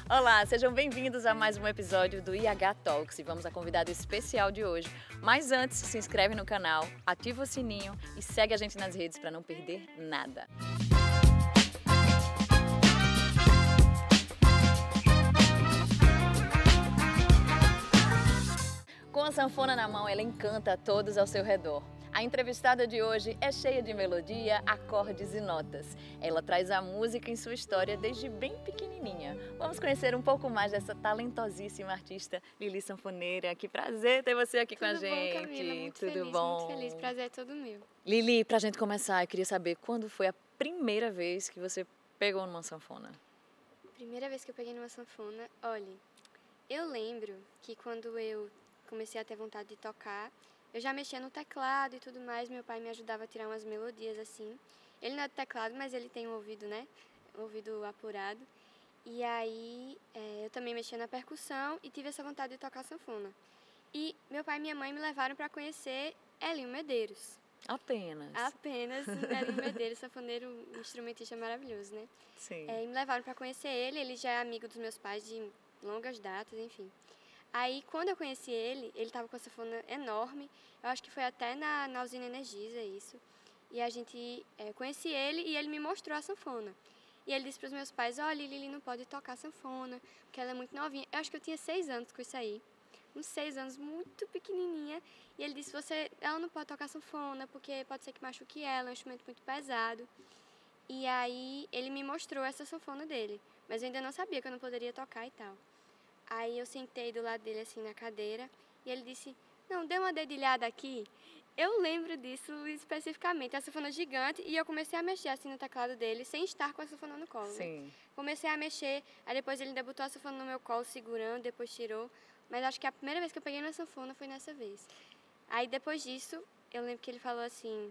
Olá, sejam bem-vindos a mais um episódio do IH Talks e vamos à convidada especial de hoje. Mas antes, se inscreve no canal, ativa o sininho e segue a gente nas redes para não perder nada. Com a sanfona na mão, ela encanta a todos ao seu redor. A entrevistada de hoje é cheia de melodia, acordes e notas. Ela traz a música em sua história desde bem pequenininha. Vamos conhecer um pouco mais dessa talentosíssima artista, Lili Sanfoneira. Que prazer ter você aqui com a gente. Tudo bom, Camila? Muito Tudo feliz, bom? muito feliz. Prazer é todo meu. Lili, pra gente começar, eu queria saber quando foi a primeira vez que você pegou numa sanfona? Primeira vez que eu peguei numa sanfona, olha, eu lembro que quando eu comecei a ter vontade de tocar, eu já mexia no teclado e tudo mais, meu pai me ajudava a tirar umas melodias assim. Ele não é do teclado, mas ele tem um ouvido, né? Um ouvido apurado. E aí eu também mexia na percussão e tive essa vontade de tocar sanfona. E meu pai e minha mãe me levaram para conhecer Elinho Medeiros. Apenas. Elinho Medeiros, sanfoneiro, instrumentista maravilhoso, né? Sim. E me levaram para conhecer ele já é amigo dos meus pais de longas datas, enfim. Aí, quando eu conheci ele estava com a sanfona enorme, eu acho que foi até na usina Energisa isso, e a gente conheci ele e ele me mostrou a sanfona. E ele disse para os meus pais, olha, Lili não pode tocar sanfona, porque ela é muito novinha. Eu acho que eu tinha 6 anos com isso aí, uns 6 anos, muito pequenininha, e ele disse, ela não pode tocar sanfona, porque pode ser que machuque ela, é um instrumento muito pesado. E aí, ele me mostrou essa sanfona dele, mas eu ainda não sabia que eu não poderia tocar e tal. Aí eu sentei do lado dele assim na cadeira e ele disse, não, dê uma dedilhada aqui. Eu lembro disso especificamente, a sanfona gigante, e eu comecei a mexer assim no teclado dele sem estar com a sanfona no colo. Sim. Né? Comecei a mexer, aí depois ele ainda botou a sanfona no meu colo segurando, depois tirou. Mas acho que a primeira vez que eu peguei na sanfona foi nessa vez. Aí depois disso, eu lembro que ele falou assim,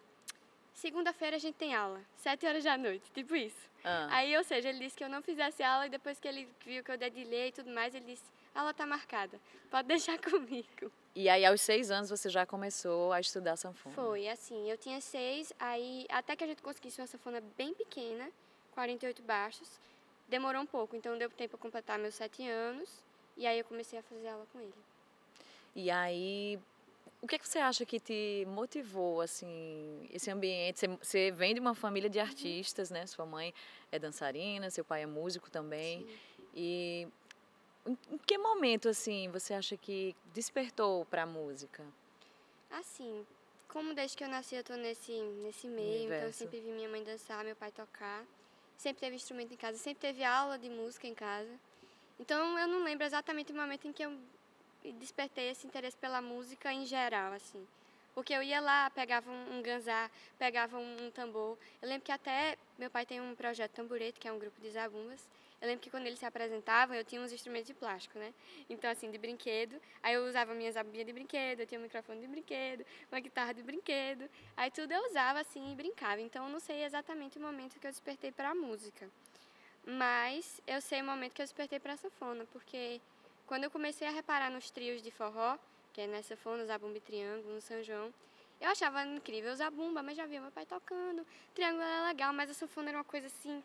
segunda-feira a gente tem aula, 7 horas da noite, tipo isso. Aí, ou seja, ele disse que eu não fizesse aula e depois que ele viu que eu dedilhei e tudo mais, ele disse, a aula tá marcada, pode deixar comigo. E aí, aos 6 anos, você já começou a estudar sanfona? Foi, assim, eu tinha 6, aí até que a gente conseguisse uma sanfona bem pequena, 48 baixos, demorou um pouco, então deu tempo para completar meus 7 anos, e aí eu comecei a fazer aula com ele. E aí, o que você acha que te motivou, assim, esse ambiente? Você vem de uma família de artistas, né? Sua mãe é dançarina, seu pai é músico também. Sim. E em que momento, assim, você acha que despertou para a música? Assim, como desde que eu nasci eu tô nesse meio, então eu sempre vi minha mãe dançar, meu pai tocar. Sempre teve instrumento em casa, sempre teve aula de música em casa. Então eu não lembro exatamente o momento em que eu despertei esse interesse pela música em geral, assim. Porque eu ia lá, pegava um ganzá, pegava um tambor. Eu lembro que até meu pai tem um projeto Tamborete, que é um grupo de zabumbas. Eu lembro que quando eles se apresentavam, eu tinha uns instrumentos de plástico, né? Então, assim, de brinquedo. Aí eu usava minha zabumbinha de brinquedo, eu tinha um microfone de brinquedo, uma guitarra de brinquedo. Aí tudo eu usava, assim, e brincava. Então, eu não sei exatamente o momento que eu despertei para a música. Mas eu sei o momento que eu despertei para a sanfona, porque quando eu comecei a reparar nos trios de forró, que é na sanfona, zabumba e triângulo, no São João, eu achava incrível o zabumba, mas já via meu pai tocando. Triângulo era legal, mas a sanfona era uma coisa assim,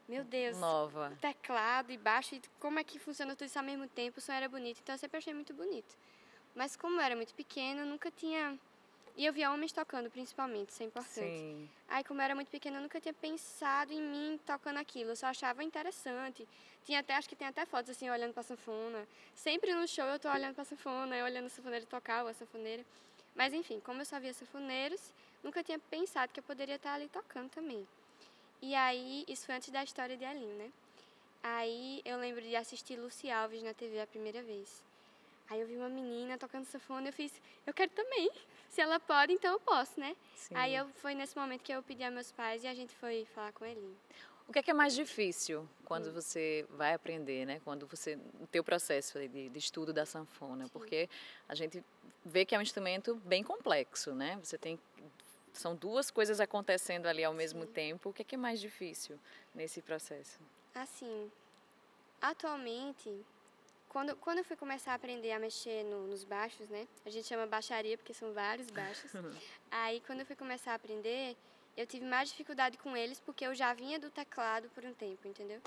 meu Deus. Nova. Teclado e baixo, e como é que funciona tudo isso ao mesmo tempo, o som era bonito, então eu sempre achei muito bonito. Mas como eu era muito pequena, eu nunca tinha... E eu via homens tocando, principalmente, isso é importante. Sim. Aí, como eu era muito pequena, eu nunca tinha pensado em mim tocando aquilo. Eu só achava interessante. Acho que tem até fotos, assim, olhando pra sanfona. Sempre no show eu tô olhando pra sanfona, eu olhando a sanfoneira tocar, ou a sanfoneira. Mas, enfim, como eu só via sanfoneiros, nunca tinha pensado que eu poderia estar ali tocando também. E aí, isso foi antes da história de Elinho, né? Aí, eu lembro de assistir Lucy Alves na TV a primeira vez. Aí eu vi uma menina tocando sanfona e eu fiz, eu quero também. Se ela pode, então eu posso, né? Sim. Aí foi nesse momento que eu pedi a meus pais e a gente foi falar com Elinho. O que é mais difícil quando você vai aprender, né? Quando você, o teu processo de estudo da sanfona? Sim. Porque a gente vê que é um instrumento bem complexo, né? São duas coisas acontecendo ali ao mesmo tempo. O que é mais difícil nesse processo? Assim, atualmente... Quando eu fui começar a aprender a mexer nos baixos, né? A gente chama baixaria porque são vários baixos. Aí, quando eu fui começar a aprender, eu tive mais dificuldade com eles porque eu já vinha do teclado por um tempo, entendeu?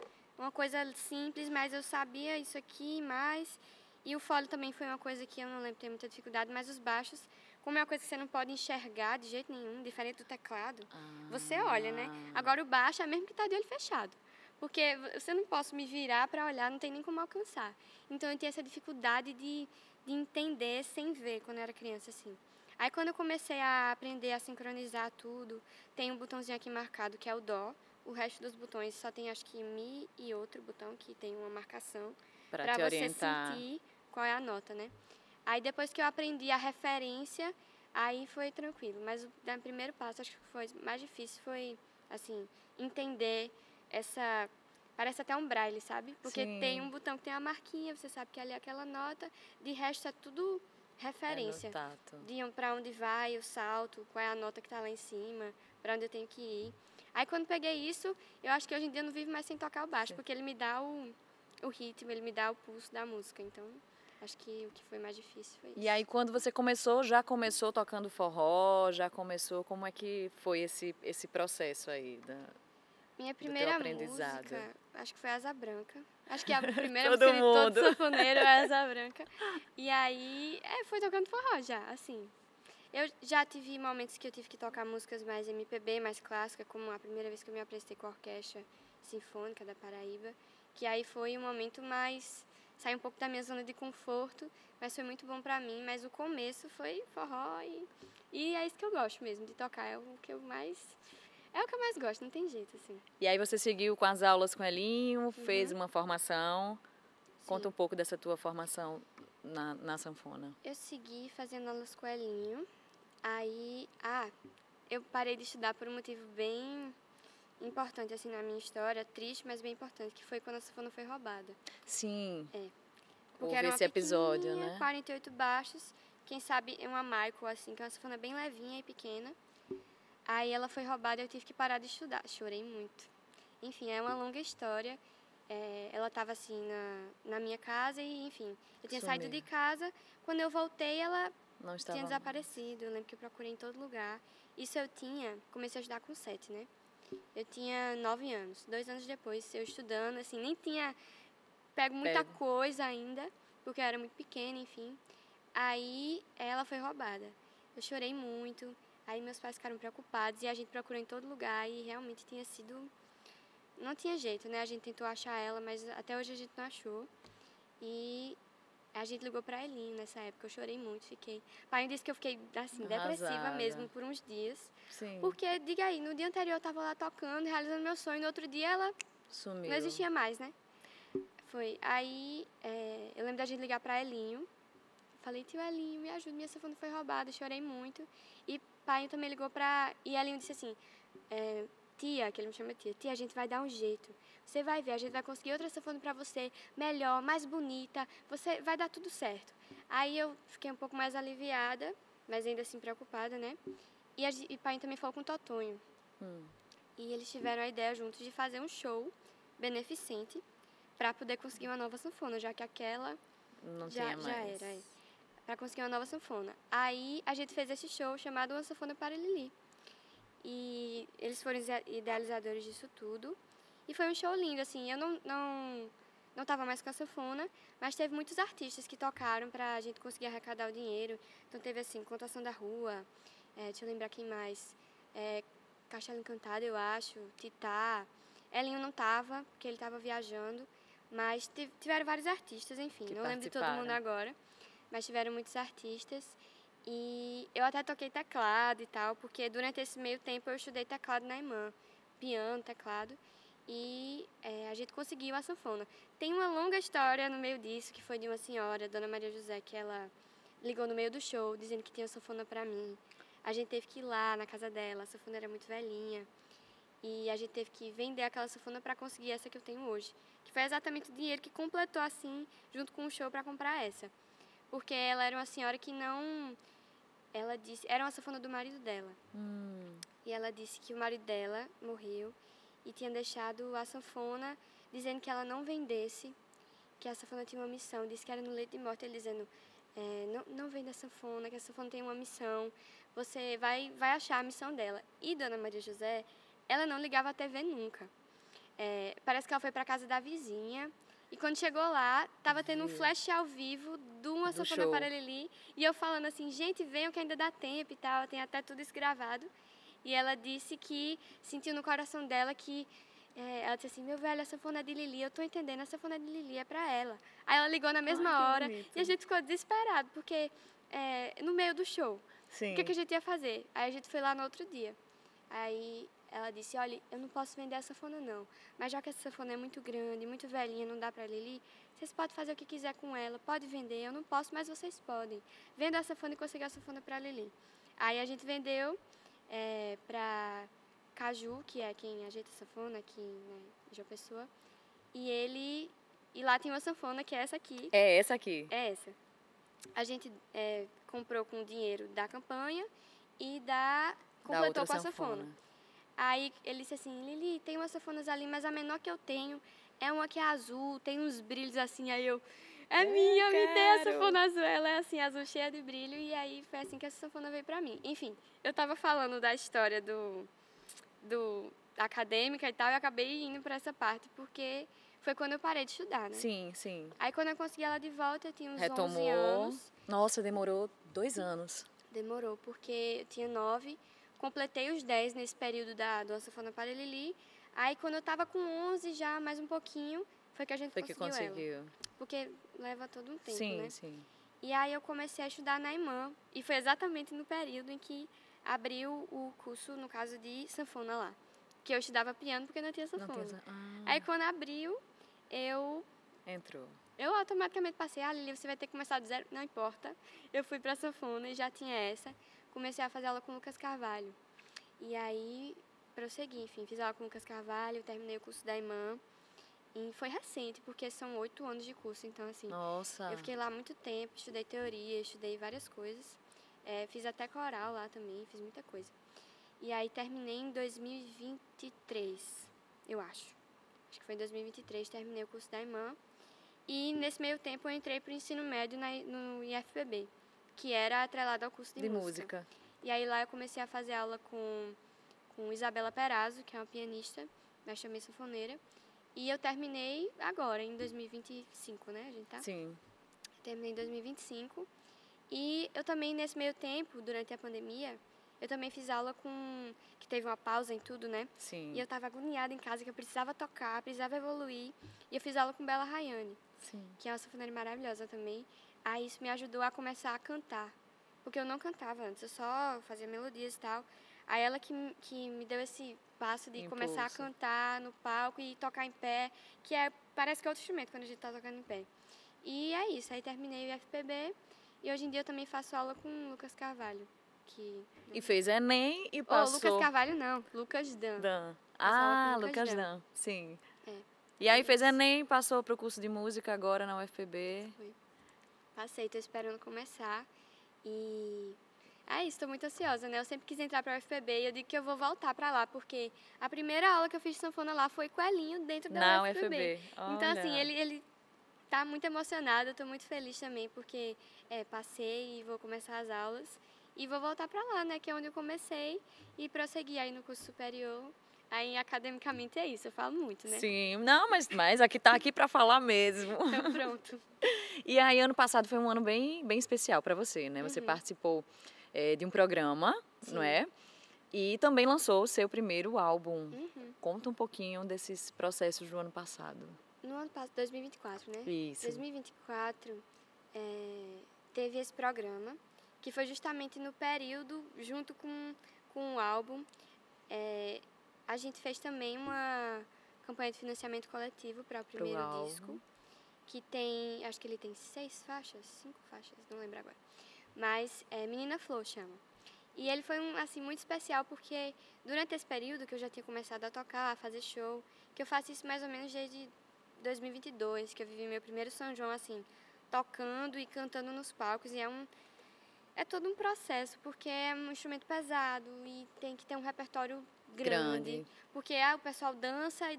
uma coisa simples, mas eu sabia isso aqui mais. E o fole também foi uma coisa que eu não lembro, ter muita dificuldade, mas os baixos, como é uma coisa que você não pode enxergar de jeito nenhum, diferente do teclado, você olha, né? Agora o baixo é mesmo que tá de olho fechado. Porque você não posso me virar para olhar, não tem nem como alcançar. Então eu tinha essa dificuldade de entender sem ver quando eu era criança, assim. Aí quando eu comecei a aprender a sincronizar tudo, tem um botãozinho aqui marcado que é o dó. O resto dos botões só tem acho que mi e outro botão que tem uma marcação para você orientar. sentir qual é a nota, né? Aí depois que eu aprendi a referência, aí foi tranquilo. Mas o primeiro passo, acho que foi mais difícil, foi assim, entender essa... Parece até um braille, sabe? Porque Sim. tem um botão que tem a marquinha, você sabe que ali é aquela nota, de resto é tudo referência. É no tato. De para onde vai o salto, qual é a nota que está lá em cima, para onde eu tenho que ir. Aí quando peguei isso, eu acho que hoje em dia eu não vivo mais sem tocar o baixo, porque ele me dá o ritmo, ele me dá o pulso da música. Então, acho que o que foi mais difícil foi isso. E aí quando você começou, já começou tocando forró, já começou, como é que foi esse processo aí Minha primeira música, acho que foi Asa Branca. Acho que a primeira todo música mundo. de todo sanfoneiro é Asa Branca. E aí, foi tocando forró já, assim. Eu já tive momentos que eu tive que tocar músicas mais MPB, mais clássica, como a primeira vez que eu me apresentei com a Orquestra Sinfônica da Paraíba, que aí foi um momento mais... Saí um pouco da minha zona de conforto, mas foi muito bom pra mim. Mas o começo foi forró e é isso que eu gosto mesmo, de tocar. É o que eu mais gosto, não tem jeito, assim. E aí você seguiu com as aulas com Elinho, fez uma formação. Conta um pouco dessa tua formação na sanfona. Eu segui fazendo aulas com Elinho. Aí, eu parei de estudar por um motivo bem importante, assim, na minha história, triste, mas bem importante, que foi quando a sanfona foi roubada. Sim. Porque houve era uma esse episódio, né? 48 baixos, quem sabe é uma Michael, assim, que é uma sanfona bem levinha e pequena. Aí ela foi roubada e eu tive que parar de estudar. Chorei muito. Enfim, é uma longa história. Ela estava, assim, na minha casa e, enfim, eu tinha saído de casa. Quando eu voltei, ela não estava tinha desaparecido. Eu lembro que eu procurei em todo lugar. Isso comecei a estudar com 7, né? Eu tinha 9 anos. 2 anos depois, eu estudando, assim, nem tinha pego muita coisa ainda, porque eu era muito pequena, enfim. Aí ela foi roubada. Eu chorei muito. Aí meus pais ficaram preocupados e a gente procurou em todo lugar e realmente tinha sido... Não tinha jeito, né? A gente tentou achar ela, mas até hoje a gente não achou. E a gente ligou pra Elinho nessa época. Eu chorei muito, fiquei... O pai me disse que eu fiquei, assim, depressiva mesmo por uns dias. Sim. Porque, diga aí, no dia anterior eu tava lá tocando, realizando meu sonho, no outro dia ela... Sumiu. Não existia mais, né? Foi. Aí, eu lembro da gente ligar pra Elinho. Falei, tio Elinho, me ajuda, minha sanfona foi roubada. Chorei muito. E pai também ligou pra... E Elinho disse assim, tia, que ele me chama tia, a gente vai dar um jeito. Você vai ver, a gente vai conseguir outra sanfona pra você, melhor, mais bonita. Você vai dar tudo certo. Aí eu fiquei um pouco mais aliviada, mas ainda assim preocupada, né? E pai também falou com o Totonho. E eles tiveram a ideia juntos de fazer um show beneficente para poder conseguir uma nova sanfona, já que aquela não já era. Para conseguir uma nova sanfona. Aí a gente fez esse show chamado Uma Sanfona para Lili. E eles foram idealizadores disso tudo. E foi um show lindo, assim. Eu não tava mais com a sanfona, mas teve muitos artistas que tocaram pra gente conseguir arrecadar o dinheiro. Então teve, assim, Contação da Rua, deixa eu lembrar quem mais. Castelo Encantado, eu acho, Titá. Elinho não tava, porque ele tava viajando. Mas tiveram vários artistas, enfim. Não lembro de todo mundo agora. Mas tiveram muitos artistas. E eu até toquei teclado e tal, porque durante esse meio tempo eu estudei teclado na IMAN. Piano, teclado. E a gente conseguiu a sanfona. Tem uma longa história no meio disso, que foi de uma senhora, Dona Maria José, que ela ligou no meio do show, dizendo que tinha sanfona pra mim. A gente teve que ir lá na casa dela, a sanfona era muito velhinha. E a gente teve que vender aquela sanfona para conseguir essa que eu tenho hoje. Que foi exatamente o dinheiro que completou, assim, junto com o show para comprar essa. Porque ela era uma senhora que não... Ela disse... Era uma sanfona do marido dela. E ela disse que o marido dela morreu e tinha deixado a sanfona dizendo que ela não vendesse, que a sanfona tinha uma missão. Disse que era no leito de morte, ele dizendo... não venda a sanfona, que a sanfona tem uma missão. Você vai achar a missão dela. E Dona Maria José... Ela não ligava a TV nunca. Parece que ela foi para casa da vizinha. E quando chegou lá, tava tendo um flash ao vivo de uma sanfona para Lili. E eu falando assim, gente, venham que ainda dá tempo e tal. Tem até tudo isso gravado. E ela disse que sentiu no coração dela que... ela disse assim, meu velho, a sanfona é de Lili, eu tô entendendo, a sanfona de Lili é para ela. Aí ela ligou na mesma hora e a gente ficou desesperado, porque no meio do show, o que a gente ia fazer? Aí a gente foi lá no outro dia. Aí ela disse, olha, eu não posso vender a sanfona não, mas já que essa sanfona é muito grande, muito velhinha, não dá para Lili, vocês podem fazer o que quiser com ela, pode vender, eu não posso, mas vocês podem. Venda a sanfona e conseguir a sanfona para Lili. Aí a gente vendeu para Caju, que é quem ajeita a sanfona aqui, né, em João Pessoa, e lá tem uma sanfona que é essa aqui. É essa aqui? É essa. A gente comprou com o dinheiro da campanha e completou com a sanfona. Aí ele disse assim, Lili, tem umas sanfonas ali, mas a menor que eu tenho é uma que é azul, tem uns brilhos assim, aí eu minha, me dê a sanfona azul, ela é assim, azul cheia de brilho, e aí foi assim que essa sanfona veio pra mim. Enfim, eu tava falando da história da acadêmica e tal, e acabei indo pra essa parte, porque foi quando eu parei de estudar, né? Sim, sim. Aí quando eu consegui ela de volta, eu tinha uns 11 anos. Nossa, demorou 2 anos. Demorou, porque eu tinha 9, completei os 10 nesse período do Sanfona para Lili. Aí quando eu tava com 11 já, mais um pouquinho, foi que a gente conseguiu ela. Porque leva todo um tempo, né? Sim. E aí eu comecei a estudar na IMAN, e foi exatamente no período em que abriu o curso, no caso de sanfona lá. Que eu estudava piano porque não tinha sanfona. Aí quando abriu, Entrou. Eu automaticamente passei, Lili, você vai ter que começar do zero, não importa. Eu fui pra sanfona e já tinha essa. Comecei a fazer aula com o Lucas Carvalho. E aí, prossegui, enfim, fiz aula com o Lucas Carvalho, terminei o curso da IMAN. E foi recente, porque são 8 anos de curso, então assim... Nossa! Eu fiquei lá muito tempo, estudei teoria, estudei várias coisas. Fiz até coral lá também, fiz muita coisa. E aí terminei em 2023, eu acho. Acho que foi em 2023, terminei o curso da IMAN. E nesse meio tempo eu entrei para o ensino médio no IFPB, que era atrelado ao curso de música. E aí lá eu comecei a fazer aula com Isabela Perazzo, que é uma pianista, mestre também sanfoneira. E eu terminei agora, em 2025, né? A gente tá? Sim. Terminei em 2025. E eu também, nesse meio tempo, durante a pandemia, eu também fiz aula que teve uma pausa em tudo, né? Sim. E eu estava agoniada em casa, que eu precisava tocar, precisava evoluir. E eu fiz aula com Bela Rayane. Sim. Que é uma sanfoneira maravilhosa também. Aí isso me ajudou a começar a cantar. Porque eu não cantava antes, eu só fazia melodias e tal. Aí ela que me deu esse passo de começar a cantar no palco e tocar em pé, que parece que é outro instrumento quando a gente tá tocando em pé. E é isso, aí terminei o IFPB e hoje em dia eu também faço aula com o Lucas Carvalho. E fez Enem e passou... Lucas Carvalho não, Lucas Dan. Lucas Dan, sim. E aí fez Enem, passou para o curso de música agora na UFPB. Foi. Passei, tô esperando começar. E é isso, tô muito ansiosa, né? Eu sempre quis entrar pra UFPB e eu digo que eu vou voltar pra lá, porque a primeira aula que eu fiz de sanfona lá foi com o Elinho dentro da UFPB. Então, assim, ele tá muito emocionado, eu tô muito feliz também, porque passei e vou começar as aulas. E vou voltar pra lá, né? Que é onde eu comecei e prosseguir aí no curso superior. Aí, academicamente, é isso, eu falo muito, né? Sim, não, mas aqui tá aqui para falar mesmo. Então, pronto. E aí, ano passado foi um ano bem especial para você, né? Você participou de um programa, não é? E também lançou o seu primeiro álbum. Conta um pouquinho desses processos do ano passado. No ano passado, 2024, né? Isso. 2024, teve esse programa, que foi justamente no período, junto com o álbum. A gente fez também uma campanha de financiamento coletivo para o primeiro disco, que tem, acho que ele tem 5 faixas, não lembro agora. Mas Menina Flor chama. E ele foi muito especial, porque durante esse período que eu já tinha começado a tocar, a fazer show, que eu faço isso mais ou menos desde 2022, que eu vivi meu primeiro São João, assim, tocando e cantando nos palcos, e é todo um processo, porque é um instrumento pesado e tem que ter um repertório grande. Porque o pessoal dança e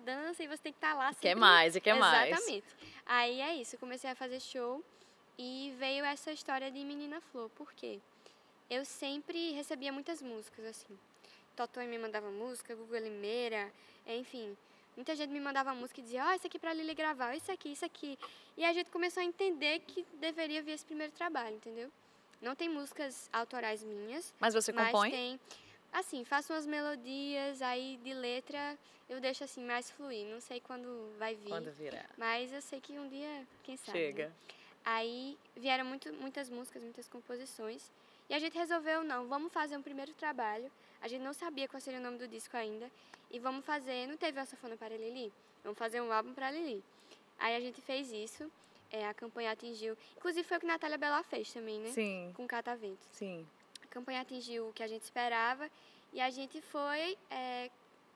você tem que estar lá sempre. Quer mais. Exatamente. Aí é isso, eu comecei a fazer show e veio essa história de Menina Flor. Por quê? Eu sempre recebia muitas músicas, assim. Totó me mandava música, Guga Limeira, enfim, Muita gente me mandava música e dizia, isso aqui pra Lili gravar, isso aqui, isso aqui. E a gente começou a entender que deveria vir esse primeiro trabalho, entendeu? Não tem músicas autorais minhas. Mas você compõe? Tem, assim, faço umas melodias, aí de letra eu deixo assim mais fluir. Não sei quando vai vir. Quando virá. Mas eu sei que um dia, quem sabe. Chega. Né? Aí vieram muitas músicas, muitas composições. E a gente resolveu, não, vamos fazer um primeiro trabalho. A gente não sabia qual seria o nome do disco ainda. E vamos fazer, não teve a Sanfona para Lili? Vamos fazer um álbum para Lili. Aí a gente fez isso, a campanha atingiu... Inclusive foi o que Natália Bela fez também, né? Sim. Com Catavento. Sim. A campanha atingiu o que a gente esperava. E a gente foi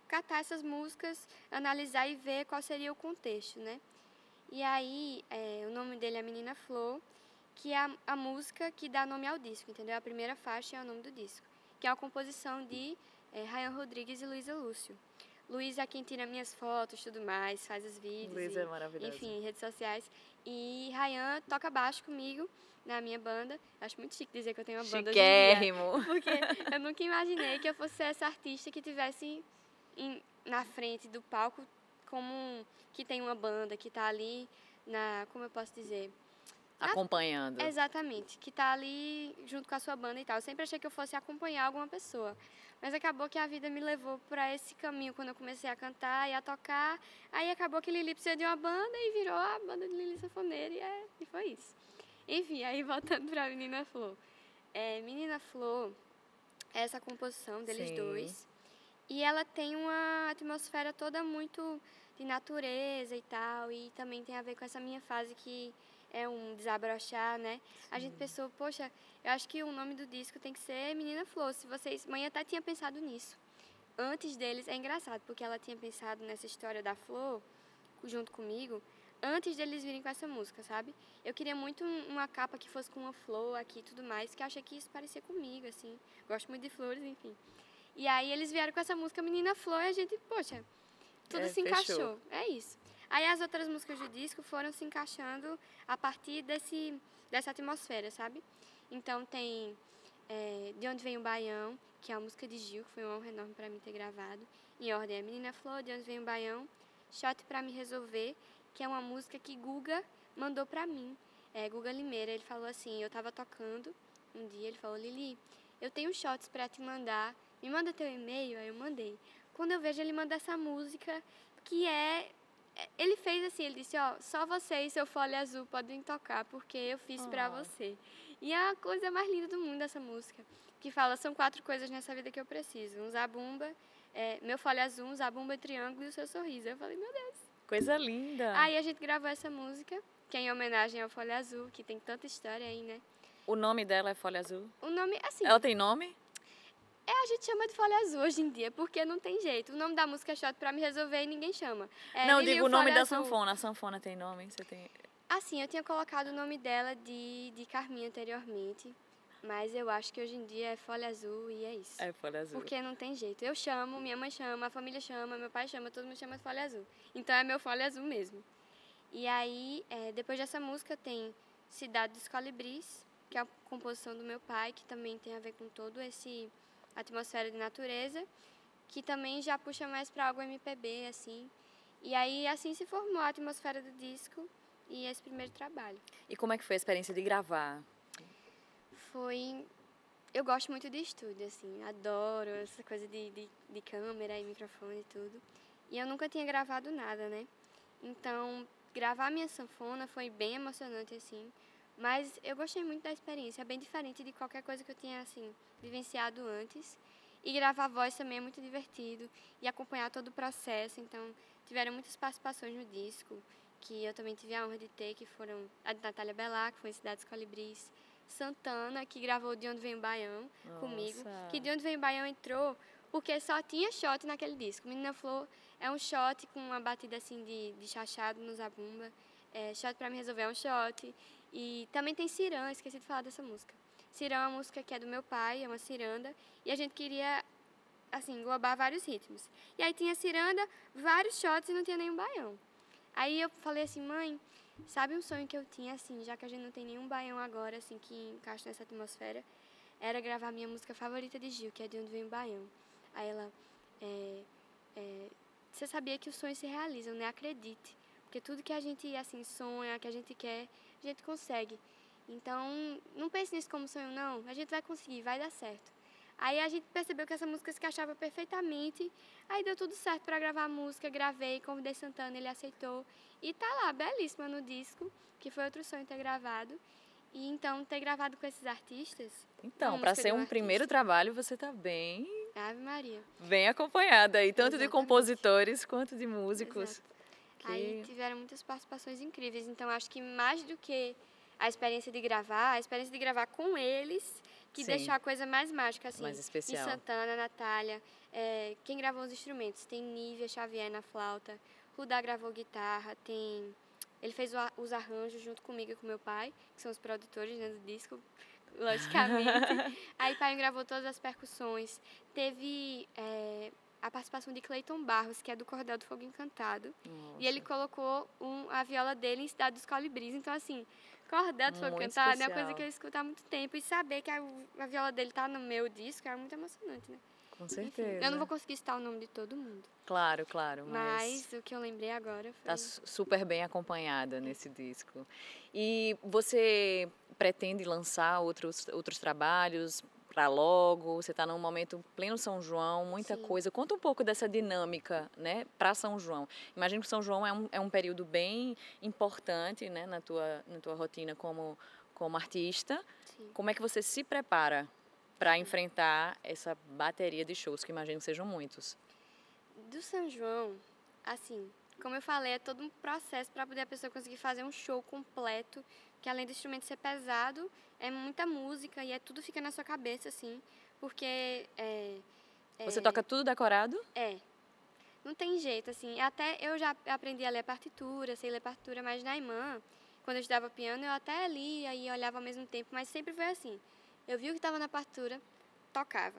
catar essas músicas, analisar e ver qual seria o contexto, né? E aí, o nome dele é Menina Flor, que é a música que dá nome ao disco, entendeu? A primeira faixa é o nome do disco, que é uma composição de Rayan Rodrigues e Luísa Lúcio. Luísa é quem tira minhas fotos, tudo mais, faz os vídeos. Luísa é maravilhosa. Enfim, redes sociais. E Rayan toca baixo comigo na minha banda. Acho muito chique dizer que eu tenho uma banda hoje em dia, porque eu nunca imaginei que eu fosse essa artista que tivesse na frente do palco como que tem uma banda que está ali como eu posso dizer... Acompanhando. Exatamente, que está ali junto com a sua banda e tal. Eu sempre achei que eu fosse acompanhar alguma pessoa. Mas acabou que a vida me levou para esse caminho quando eu comecei a cantar e a tocar. Aí acabou que Lili precisou de uma banda e virou a banda de Lili Sanfoneira e foi isso. Enfim, aí voltando para Menina Flor. Menina Flor é essa composição deles dois. E ela tem uma atmosfera toda muito de natureza e tal. E também tem a ver com essa minha fase que é um desabrochar, né? Sim. A gente pensou, poxa, eu acho que o nome do disco tem que ser Menina Flor. Se vocês... Mãe até tinha pensado nisso. Antes deles, é engraçado, porque ela tinha pensado nessa história da flor, junto comigo, antes deles virem com essa música, sabe? Eu queria muito uma capa que fosse com uma flor aqui e tudo mais, que eu achei que isso parecia comigo, assim. Gosto muito de flores, enfim. E aí eles vieram com essa música Menina Flor e a gente, poxa, tudo se encaixou. Fechou. É isso. Aí as outras músicas do disco foram se encaixando a partir dessa atmosfera, sabe? Então tem De Onde Vem o Baião, que é a música de Gil, que foi uma honra enorme para mim ter gravado. Em ordem é Menina Flor, De Onde Vem o Baião, Shot Pra Me Resolver, que é uma música que Guga mandou pra mim. Guga Limeira, ele falou assim, eu tava tocando um dia, ele falou, Lili, eu tenho shots pra te mandar, me manda teu e-mail, aí eu mandei. Quando eu vejo ele manda essa música, que ele fez assim, ele disse, só você e seu Folha Azul podem tocar, porque eu fiz pra você. E é a coisa mais linda do mundo essa música, que fala, são 4 coisas nessa vida que eu preciso, um zabumba, meu Folha Azul, um zabumba, triângulo e o seu sorriso. Eu falei, meu Deus. Coisa linda. Aí a gente gravou essa música, que é em homenagem ao Folha Azul, que tem tanta história aí, né? O nome dela é Folha Azul? O nome, assim... Ela tem nome? A gente chama de Folha Azul hoje em dia, porque não tem jeito. O nome da música é Shot Pra Me Resolver e ninguém chama. Não, digo o nome da sanfona. A sanfona tem nome? Você tem... Assim, eu tinha colocado o nome dela de Carminha anteriormente, mas eu acho que hoje em dia é Folha Azul e é isso. É Folha Azul. Porque não tem jeito. Eu chamo, minha mãe chama, a família chama, meu pai chama, todo mundo chama de Folha Azul. Então é meu Folha Azul mesmo. E aí, depois dessa música tem Cidade dos Colibris, que é a composição do meu pai, que também tem a ver com todo esse... atmosfera de natureza, que também já puxa mais para algo MPB, assim. E aí, assim se formou a atmosfera do disco e esse primeiro trabalho. E como é que foi a experiência de gravar? Eu gosto muito de estúdio, assim, adoro essa coisa de câmera e microfone e tudo. E eu nunca tinha gravado nada, né? Então, gravar minha sanfona foi bem emocionante, assim. Mas eu gostei muito da experiência, é bem diferente de qualquer coisa que eu tinha, assim, vivenciado antes. E gravar voz também é muito divertido e acompanhar todo o processo. Então, tiveram muitas participações no disco, que eu também tive a honra de ter, que foram a de Natália Bela, que foi em Cidades Colibris, Santana, que gravou De Onde Vem o Baião comigo, que De Onde Vem o Baião entrou porque só tinha shot naquele disco. Menina Flor é um shot com uma batida assim de chachado no zabumba, Shot Pra Me Resolver é um shot. E também tem Cirã, esqueci de falar dessa música. Cirã é uma música que é do meu pai, é uma ciranda, e a gente queria, assim, englobar vários ritmos. E aí tinha ciranda, vários shots e não tinha nenhum baião. Aí eu falei assim, mãe, sabe um sonho que eu tinha, assim, já que a gente não tem nenhum baião agora, assim, que encaixa nessa atmosfera, era gravar minha música favorita de Gil, que é De Onde Vem o Baião. Aí ela, você sabia que os sonhos se realizam, né? Acredite. Porque tudo que a gente, assim, sonha, que a gente quer, a gente consegue. Então, não pense nisso como sonho, não. A gente vai conseguir, vai dar certo. Aí a gente percebeu que essa música se encaixava perfeitamente. Aí deu tudo certo para gravar a música, gravei, convidei Santana, ele aceitou. E tá lá, belíssima no disco, que foi outro sonho ter gravado. E então, ter gravado com esses artistas... Então, para ser um primeiro trabalho, você tá bem... Ave Maria. Bem acompanhada aí, tanto Exatamente. de compositores quanto de músicos. Exato. Aí tiveram muitas participações incríveis. Então, acho que mais do que a experiência de gravar com eles, que deixou a coisa mais mágica, assim. Mais especial. E Santana, Natália, quem gravou os instrumentos? Tem Nívia Xavier na flauta, Rudá gravou guitarra, tem... Ele fez os arranjos junto comigo e com meu pai, que são os produtores, né, do disco, logicamente. Aí pai gravou todas as percussões. Teve a participação de Cleiton Barros, que é do Cordel do Fogo Encantado. Nossa. E ele colocou a viola dele em Cidade dos Colibris. Então, assim, Cordel do Fogo Encantado é uma coisa que eu escuto há muito tempo. E saber que a viola dele tá no meu disco é muito emocionante, né? Com certeza. Enfim, eu não vou conseguir citar o nome de todo mundo. Claro, claro. Mas o que eu lembrei agora foi... Tá super bem acompanhada nesse disco. E você pretende lançar outros trabalhos para logo? Você está num momento pleno São João, muita coisa. Conta um pouco dessa dinâmica, né, para São João. Imagino que São João é um período bem importante, né, na tua rotina como artista. Sim. Como é que você se prepara para enfrentar essa bateria de shows, que imagino que sejam muitos? Do São João, assim, como eu falei, é todo um processo para poder a pessoa conseguir fazer um show completo, que além do instrumento ser pesado, é muita música e tudo fica na sua cabeça, assim, porque... Você toca tudo decorado? Não tem jeito, assim, até eu já aprendi a ler partitura, sei ler partitura, mas na irmã, quando eu estudava piano, eu até lia e olhava ao mesmo tempo, mas sempre foi assim. Eu vi o que estava na partitura, tocava.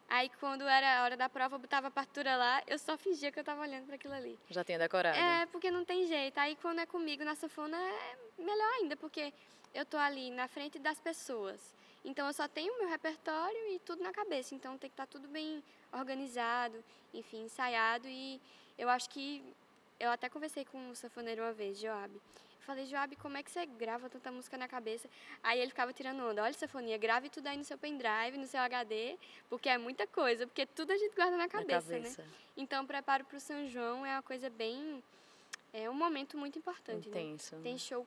Aí, quando era a hora da prova, eu botava a partitura lá, eu só fingia que eu estava olhando para aquilo ali. Já tinha decorado? Porque não tem jeito. Aí, quando é comigo na sanfona, é melhor ainda, porque eu tô ali na frente das pessoas. Então, eu só tenho o meu repertório e tudo na cabeça. Então, tem que estar tudo bem organizado, enfim, ensaiado. E eu acho que... Eu até conversei com o sanfoneiro uma vez, Joab. Eu falei, Joab, como é que você grava tanta música na cabeça? Aí ele ficava tirando onda. Olha, sanfonia, grave tudo aí no seu pendrive, no seu HD, porque é muita coisa, porque tudo a gente guarda na cabeça, né? Então, o preparo para o São João é uma coisa bem... É um momento muito importante, intenso, né? Tem show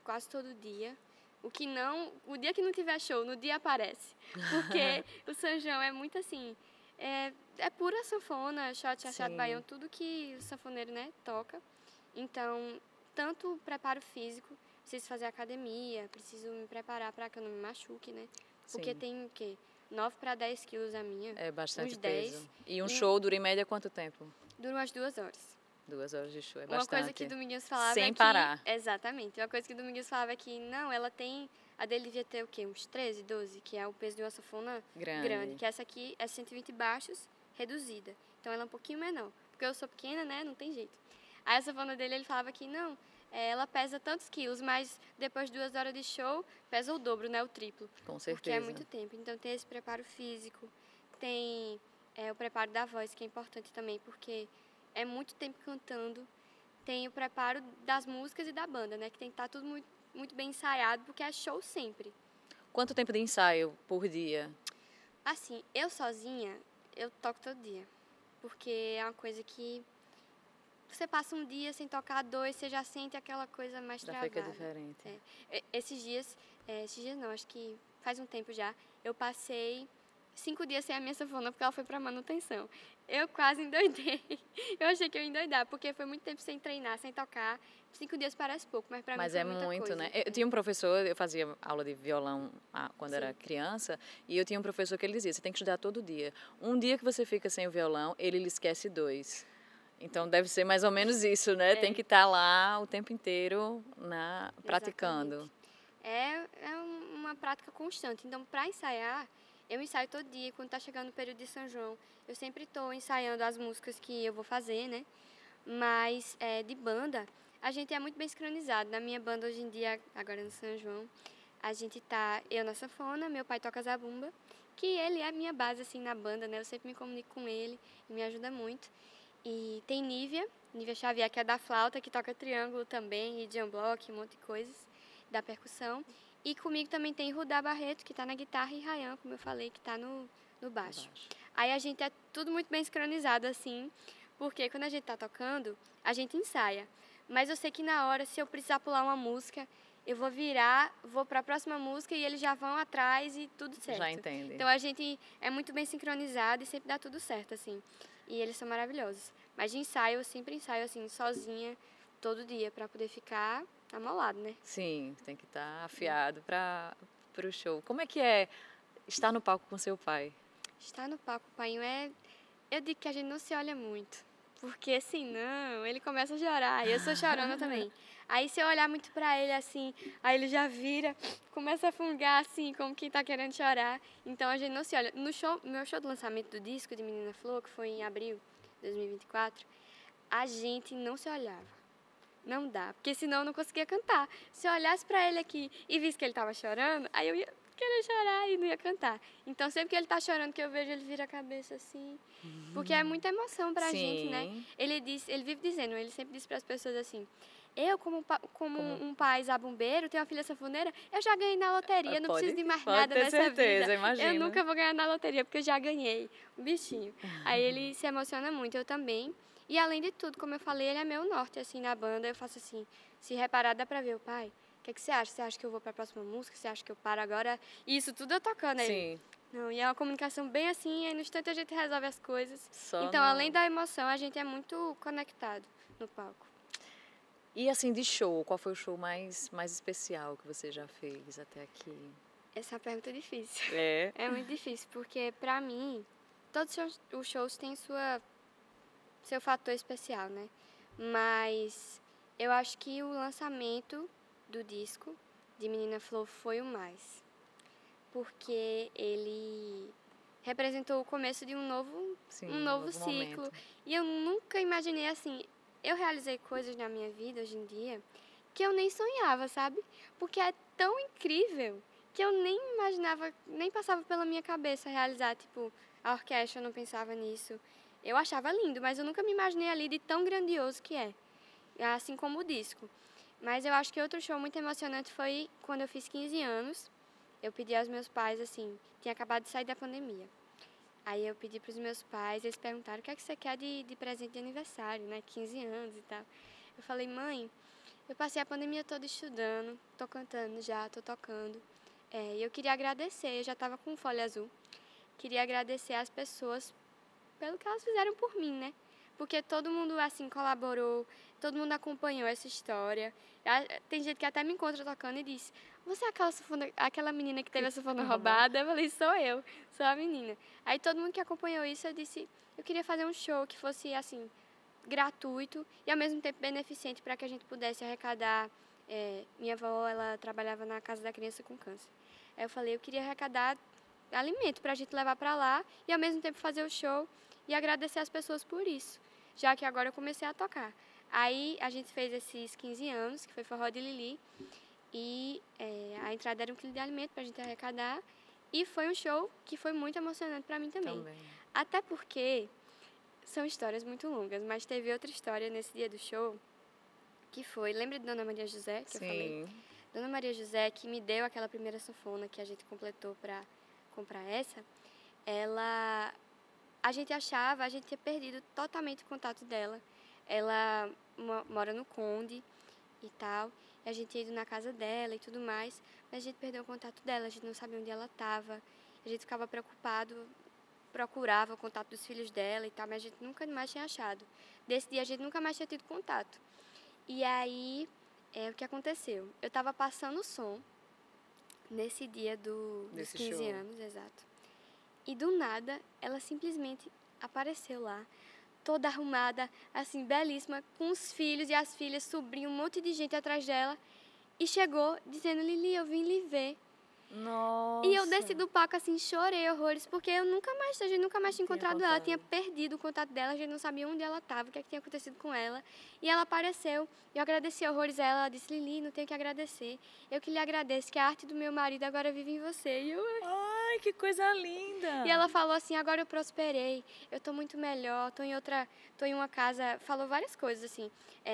quase todo dia. O dia que não tiver show, no dia aparece. Porque o São João é muito assim... É pura sanfona, shot, achado, baião, tudo que o sanfoneiro, né, toca. Então... Tanto o preparo físico, preciso fazer academia, preciso me preparar para que eu não me machuque, né? Porque tem o quê? 9 para 10 quilos a minha. É bastante uns peso. 10. E um show dura em média quanto tempo? Dura umas 2 horas. 2 horas de show, é bastante. Uma coisa que Dominguinhos falava Sem parar. Exatamente. Uma coisa que Dominguinhos falava é que, não, ela tem... A dele devia ter o quê? Uns 13, 12, que é o peso de uma sanfona grande. Que essa aqui é 120 baixos, reduzida. Então, ela é um pouquinho menor. Porque eu sou pequena, né? Não tem jeito. Aí a sanfona dele, ele falava que não, ela pesa tantos quilos, mas depois de 2 horas de show, pesa o dobro, né? O triplo. Com certeza. Porque é muito tempo. Então tem esse preparo físico, tem o preparo da voz, que é importante também, porque é muito tempo cantando. Tem o preparo das músicas e da banda, né? Que tem que estar tudo muito, muito bem ensaiado, porque é show sempre. Quanto tempo de ensaio por dia? Assim, eu sozinha, eu toco todo dia. Porque é uma coisa que... Você passa um dia sem tocar 2, você já sente aquela coisa mais travada. Já fica diferente. Esses dias não, acho que faz um tempo já, eu passei 5 dias sem a minha sanfona porque ela foi para manutenção. Eu quase endoidei. Eu achei que eu ia endoidar, porque foi muito tempo sem treinar, sem tocar. 5 dias parece pouco, mas para mim foi muita muito, coisa. né? Eu tinha um professor, eu fazia aula de violão quando era criança, e eu tinha um professor que ele dizia, você tem que estudar todo dia. Um dia que você fica sem o violão, ele lhe esquece 2. Então, deve ser mais ou menos isso, né? Tem que estar lá o tempo inteiro praticando. É uma prática constante. Então, para ensaiar, eu ensaio todo dia. Quando está chegando o período de São João, eu sempre estou ensaiando as músicas que eu vou fazer, né? Mas, de banda, a gente é muito bem sincronizado. Na minha banda, hoje em dia, agora no São João, a gente tá... Eu na sanfona, meu pai toca zabumba, que ele é a minha base, assim, na banda, né? Eu sempre me comunico com ele e me ajuda muito. E tem Nívia Xavier, que é da flauta, que toca triângulo também, e jam block, um monte de coisas, da percussão. E comigo também tem Rudá Barreto, que está na guitarra, e Rayan, como eu falei, que está no baixo. Aí a gente é tudo muito bem sincronizado, assim, porque quando a gente está tocando, a gente ensaia. Mas eu sei que na hora, se eu precisar pular uma música, eu vou virar, vou para a próxima música e eles já vão atrás e tudo certo. Já entendem. Então a gente é muito bem sincronizado e sempre dá tudo certo, assim. E eles são maravilhosos. Mas de ensaio, eu sempre ensaio, assim, sozinha, todo dia, para poder ficar amolado, né? Sim, tem que estar afiado para o show. Como é que é estar no palco com seu pai? Estar no palco, pai, eu digo que a gente não se olha muito. Porque assim, não, ele começa a chorar, e eu sou chorona também. Aí se eu olhar muito pra ele assim, aí ele já vira, começa a fungar assim, como quem tá querendo chorar. Então a gente não se olha. No meu show do lançamento do disco de Menina Flor, que foi em abril de 2024, a gente não se olhava. Não dá, porque senão eu não conseguia cantar. Se eu olhasse pra ele aqui e visse que ele tava chorando, aí eu ia querer chorar e não ia cantar. Então sempre que ele tá chorando, que eu vejo, ele vira a cabeça assim. Porque é muita emoção pra gente, né? Ele vive dizendo, ele sempre diz pras pessoas assim: eu, como um pai zabumbeiro, tenho uma filha sanfoneira, eu já ganhei na loteria, não preciso de mais nada nessa certeza, vida. Imagina. Eu nunca vou ganhar na loteria, porque eu já ganhei. Um bichinho. Aí ele se emociona muito, eu também. E além de tudo, como eu falei, ele é meu norte, assim, na banda. Eu faço assim, se reparar, dá pra ver o pai. O que é que você acha? Você acha que eu vou pra próxima música? Você acha que eu paro agora? Isso tudo eu tocando aí. Sim. Não, e é uma comunicação bem assim, aí no instante a gente resolve as coisas. Então, além da emoção, a gente é muito conectado no palco. E assim, de show, qual foi o show mais especial que você já fez até aqui? Essa é uma pergunta difícil. É? É muito difícil, porque pra mim, todos os shows têm seu fator especial, né? Mas eu acho que o lançamento do disco de Menina Flor foi o mais. Porque ele representou o começo de um novo ciclo. Momento. E eu nunca imaginei assim. Eu realizei coisas na minha vida hoje em dia que eu nem sonhava, sabe? Porque é tão incrível que eu nem imaginava, nem passava pela minha cabeça realizar, tipo, a orquestra, eu não pensava nisso. Eu achava lindo, mas eu nunca me imaginei ali de tão grandioso que é. Assim como o disco. Mas eu acho que outro show muito emocionante foi quando eu fiz 15 anos. Eu pedi aos meus pais, assim, tinha acabado de sair da pandemia. Aí eu pedi para os meus pais, eles perguntaram o que é que você quer de presente de aniversário, né? 15 anos e tal. Eu falei, mãe, eu passei a pandemia toda estudando, tô cantando já, tô tocando. E eu queria agradecer, eu já estava com folha azul. Queria agradecer às pessoas pelo que elas fizeram por mim, né? Porque todo mundo, assim, colaborou, todo mundo acompanhou essa história. Tem gente que até me encontra tocando e diz, você é aquela menina que teve a sanfona roubada? Eu falei, sou eu, sou a menina. Aí todo mundo que acompanhou isso, eu disse, eu queria fazer um show que fosse, assim, gratuito e ao mesmo tempo beneficente para que a gente pudesse arrecadar. Minha avó, ela trabalhava na Casa da Criança com Câncer. Aí eu falei, eu queria arrecadar alimento para a gente levar para lá e ao mesmo tempo fazer o show e agradecer as pessoas por isso, já que agora eu comecei a tocar. Aí a gente fez esses 15 anos, que foi Forró de Lili, e a entrada era 1 quilo de alimento para a gente arrecadar, e foi um show que foi muito emocionante para mim também. Até porque são histórias muito longas, mas teve outra história nesse dia do show, que foi, lembra de Dona Maria José, que eu falei? Dona Maria José, que me deu aquela primeira sanfona que a gente completou para comprar essa, a gente tinha perdido totalmente o contato dela. Ela mora no Conde e tal, e a gente tinha ido na casa dela e tudo mais, mas a gente perdeu o contato dela, a gente não sabia onde ela estava, a gente ficava preocupado, procurava o contato dos filhos dela e tal, mas a gente nunca mais tinha achado. Desse dia a gente nunca mais tinha tido contato. E aí, o que aconteceu? Eu estava passando o som nesse dia dos 15 anos, exato. E do nada, ela simplesmente apareceu lá, toda arrumada, assim, belíssima, com os filhos e as filhas, sobrinho, um monte de gente atrás dela. E chegou dizendo, Lili, eu vim lhe ver. Nossa. E eu desci do palco, assim, chorei horrores, porque a gente nunca mais tinha encontrado ela. Tinha perdido o contato dela, a gente não sabia onde ela estava, o que tinha acontecido com ela. E ela apareceu, eu agradeci horrores a ela, ela disse, Lili, não tenho que agradecer. Eu que lhe agradeço, que a arte do meu marido agora vive em você. E eu... Ai, Ai, que coisa linda! E ela falou assim, agora eu prosperei, eu tô muito melhor, tô em uma casa, falou várias coisas assim,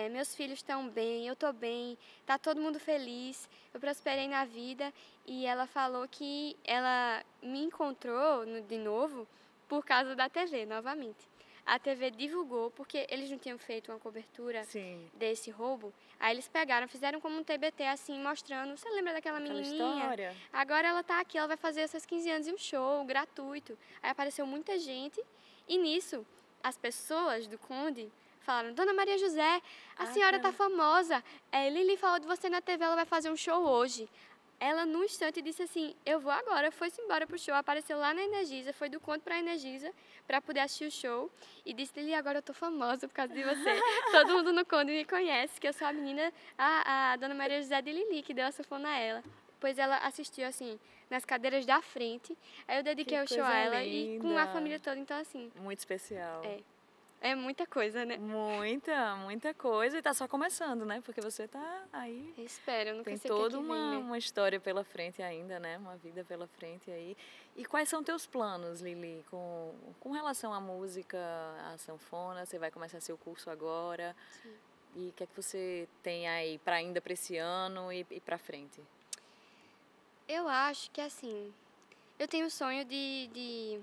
meus filhos estão bem, eu tô bem, tá todo mundo feliz, eu prosperei na vida. E ela falou que ela me encontrou de novo por causa da TV, novamente. A TV divulgou, porque eles não tinham feito uma cobertura Sim. desse roubo. Aí eles pegaram, fizeram como um TBT, assim, mostrando. Você lembra daquela menininha? História. Agora ela tá aqui, ela vai fazer seus 15 anos e um show gratuito. Aí apareceu muita gente. E nisso, as pessoas do Conde falaram, Dona Maria José, a senhora tá famosa. Lili falou de você na TV, ela vai fazer um show hoje. Ela, num instante, disse assim, eu vou agora, foi-se embora pro show, apareceu lá na Energisa, foi do Conto pra Energisa, pra poder assistir o show, e disse, Lili, agora eu tô famosa por causa de você. Todo mundo no Conto me conhece, que eu sou a menina, a Dona Maria José de Lili, que deu a sanfona a ela. Pois ela assistiu, assim, nas cadeiras da frente, aí eu dediquei o show a ela, linda. E com a família toda, então, assim... Muito especial. É muita coisa, né? Muita coisa. E tá só começando, né? Porque você tá aí... Espero, nunca tem sei toda o que vem, né? uma história pela frente ainda, né? Uma vida pela frente aí. E quais são teus planos, Lili, com relação à música, à sanfona? Você vai começar seu curso agora. Sim. E o que é que você tem aí ainda para esse ano e para frente? Eu acho que, assim, eu tenho o sonho de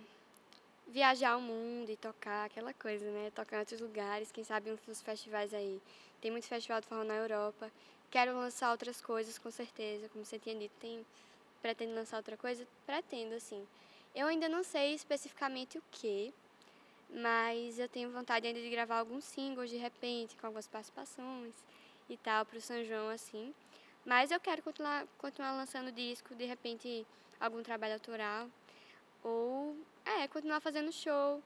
viajar o mundo e tocar, aquela coisa, né? Tocar em outros lugares, quem sabe uns festivais aí. Tem muito festival de forró na Europa. Quero lançar outras coisas, com certeza. Como você tinha dito, pretendo lançar outra coisa? Pretendo, assim. Eu ainda não sei especificamente o que, mas eu tenho vontade ainda de gravar alguns singles, de repente, com algumas participações e tal, pro São João, assim. Mas eu quero continuar lançando disco, de repente, algum trabalho autoral. Ou, continuar fazendo show.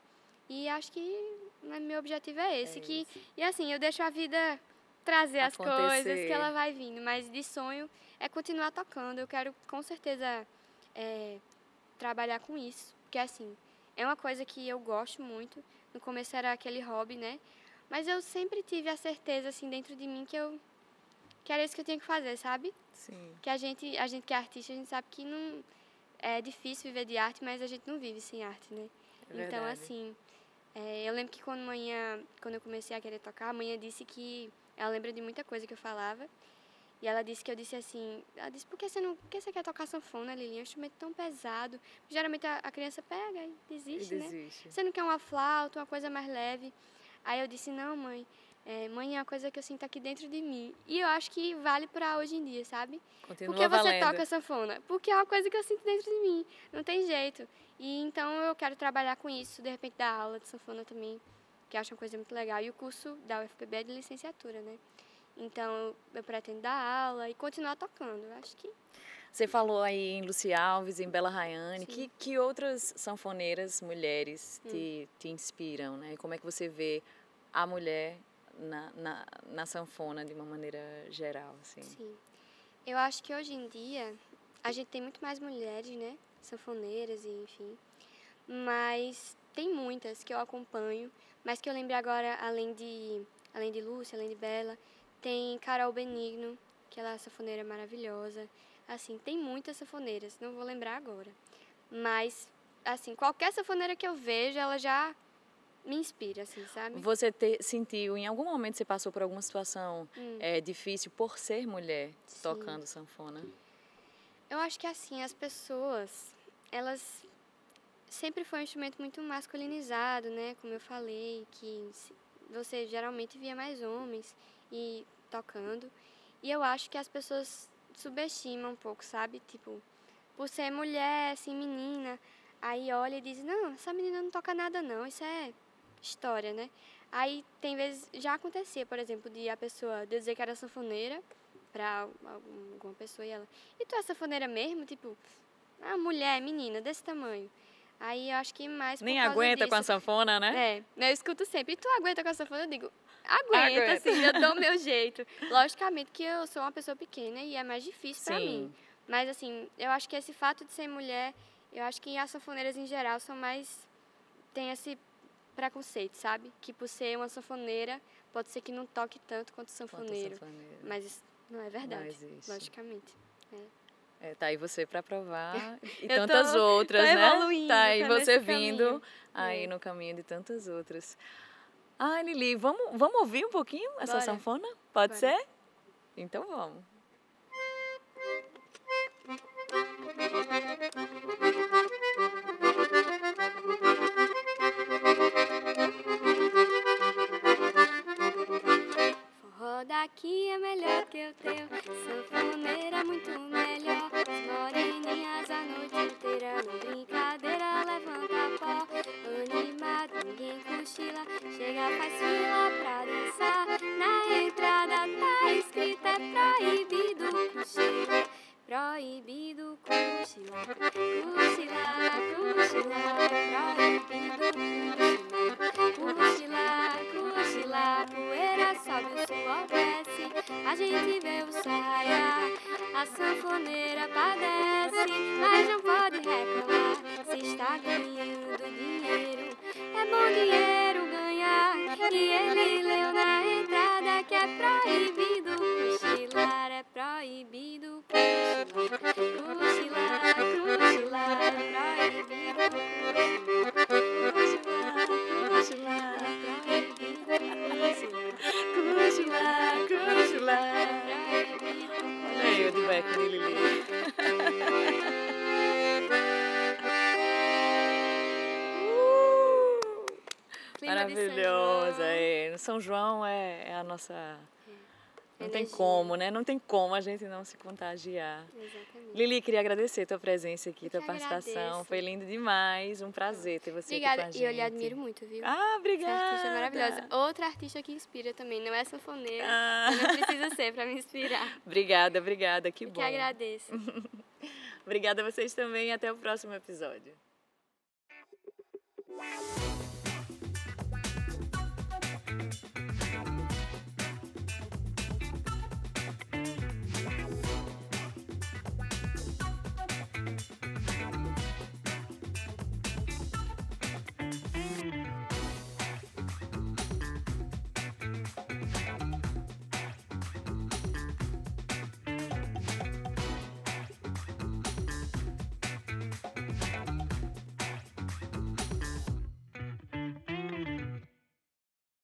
E acho que meu objetivo é esse. E assim, eu deixo a vida trazer as coisas, que ela vai vindo. Mas de sonho é continuar tocando. Eu quero, com certeza, trabalhar com isso. Porque, assim, é uma coisa que eu gosto muito. No começo era aquele hobby, né? Mas eu sempre tive a certeza, assim, dentro de mim que era isso que eu tinha que fazer, sabe? Sim. Que a gente que é artista, a gente sabe que não... É difícil viver de arte, mas a gente não vive sem arte, né? Então, assim, eu lembro que quando eu comecei a querer tocar, a mãe disse que ela lembra de muita coisa que eu falava. E ela disse que eu disse assim, por que você quer tocar sanfona, Lili? É um instrumento tão pesado. Geralmente a criança pega e desiste, né? Você não quer uma flauta, uma coisa mais leve? Aí eu disse, não, mãe. Mãe, é uma coisa que eu sinto aqui dentro de mim. E eu acho que vale pra hoje em dia, sabe? Continua Por que você valendo. toca sanfona? Porque é uma coisa que eu sinto dentro de mim. Não tem jeito. E então eu quero trabalhar com isso, de repente dar aula de sanfona também, que eu acho uma coisa muito legal. E o curso da UFPB é de licenciatura, né? Então eu pretendo dar aula e continuar tocando. Eu acho que... Você falou aí em Luci Alves, em Bela Rayane. Que outras sanfoneiras mulheres te inspiram, né? Como é que você vê a mulher na sanfona de uma maneira geral, assim? Sim. Eu acho que hoje em dia a gente tem muito mais mulheres, né? Sanfoneiras e enfim. Mas tem muitas que eu acompanho, mas que eu lembrei agora, além de Lúcia, além de Bela, tem Carol Benigno, que ela é sanfoneira maravilhosa. Assim, tem muitas sanfoneiras, não vou lembrar agora. Mas, assim, qualquer sanfoneira que eu vejo, ela já me inspira, assim, sabe? Você sentiu, em algum momento você passou por alguma situação difícil por ser mulher tocando sanfona? Eu acho que, assim, as pessoas, elas... Sempre foi um instrumento muito masculinizado, né? Como eu falei, que você geralmente via mais homens tocando. E eu acho que as pessoas subestimam um pouco, sabe? Tipo, por ser mulher, assim, menina, aí olha e diz, não, essa menina não toca nada não, isso é história, né? Aí tem vezes, já acontecia, por exemplo, de a pessoa dizer que era sanfoneira pra alguma pessoa e tu é sanfoneira mesmo? Tipo, uma mulher, menina, desse tamanho. Aí eu acho que mais por Nem causa aguenta disso. com a sanfona, né? Eu escuto sempre. E tu aguenta com a sanfona? Eu digo, aguenta, assim, eu dou o meu jeito. Logicamente que eu sou uma pessoa pequena e é mais difícil pra mim. Mas, assim, eu acho que esse fato de ser mulher, eu acho que as sanfoneiras em geral são mais... Tem esse preconceito, sabe? Que por ser uma sanfoneira, pode ser que não toque tanto quanto sanfoneiro. Mas isso não é verdade, logicamente. Tá aí você para provar e Eu tantas outras, tô né? evoluindo, Tá aí tô você nesse vindo caminho. aí no caminho de tantas outras. Ai, Lili, vamos ouvir um pouquinho essa Bora. sanfona? Pode Bora. ser? Então vamos. Forró daqui é melhor que o teu, sanfoneira muito melhor. As moreninhas a noite inteira na brincadeira levanta pó. Animado, ninguém cochila, chega, faz fila pra dançar. Na entrada tá escrito, é proibido cochilar. Proibido cochilar, cochilar, cochilar, proibido cochilar, cochilar, poeira sobe, o suor desce, a gente vê o saia, a sanfoneira padece, mas não pode reclamar, se está ganhando dinheiro, é bom dinheiro ganhar, e ele leu na entrada que é proibido cochilar, é proibido cochilar, cochilar, cochilar, é proibido cochilar, Cochilar. Olha aí o de back de Lili. Maravilhosa. São João é a nossa... Não tem como, né? Não tem como a gente não se contagiar. Exatamente. Lili, queria agradecer a tua presença aqui, Eu tua que participação. agradeço. Foi lindo demais. Um prazer ter você Obrigada, aqui com a gente. e eu lhe admiro muito, viu? Ah, obrigada. Essa artista é maravilhosa. Outra artista que inspira também, não é sanfoneira, Ah. mas não precisa ser para me inspirar. Obrigada, que Eu bom. que agradeço. Obrigada a vocês também e até o próximo episódio.